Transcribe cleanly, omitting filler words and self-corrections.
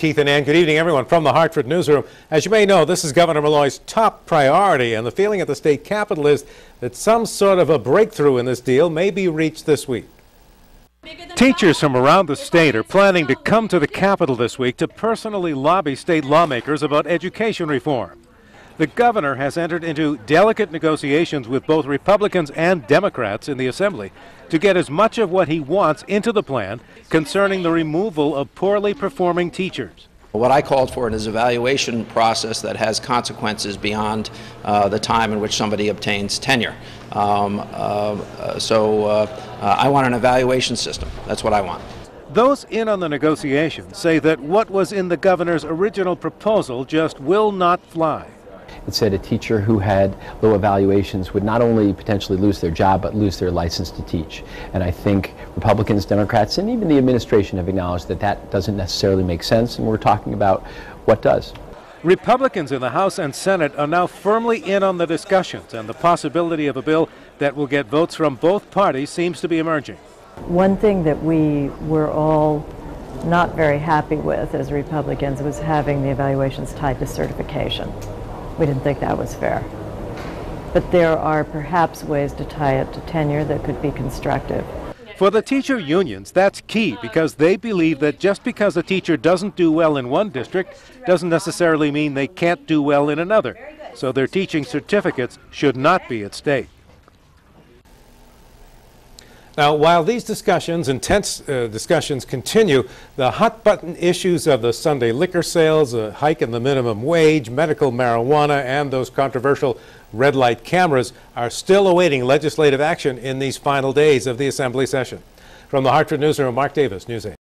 Keith and Ann, good evening, everyone, from the Hartford Newsroom. As you may know, this is Governor Malloy's top priority, and the feeling at the state capitol is that some sort of a breakthrough in this deal may be reached this week. Teachers from around the state are planning to come to the Capitol this week to personally lobby state lawmakers about education reform. The governor has entered into delicate negotiations with both Republicans and Democrats in the Assembly to get as much of what he wants into the plan concerning the removal of poorly performing teachers. What I called for is an evaluation process that has consequences beyond the time in which somebody obtains tenure. I want an evaluation system. That's what I want. Those in on the negotiations say that what was in the governor's original proposal just will not fly. It said a teacher who had low evaluations would not only potentially lose their job, but lose their license to teach. And I think Republicans, Democrats, and even the administration have acknowledged that that doesn't necessarily make sense, and we're talking about what does. Republicans in the House and Senate are now firmly in on the discussions, and the possibility of a bill that will get votes from both parties seems to be emerging. One thing that we were all not very happy with as Republicans was having the evaluations tied to certification. We didn't think that was fair. But there are perhaps ways to tie it to tenure that could be constructive. For the teacher unions, that's key because they believe that just because a teacher doesn't do well in one district doesn't necessarily mean they can't do well in another. So their teaching certificates should not be at stake. Now, while these intense discussions continue, the hot-button issues of the Sunday liquor sales, a hike in the minimum wage, medical marijuana, and those controversial red light cameras are still awaiting legislative action in these final days of the Assembly session. From the Hartford Newsroom, Mark Davis, News 8.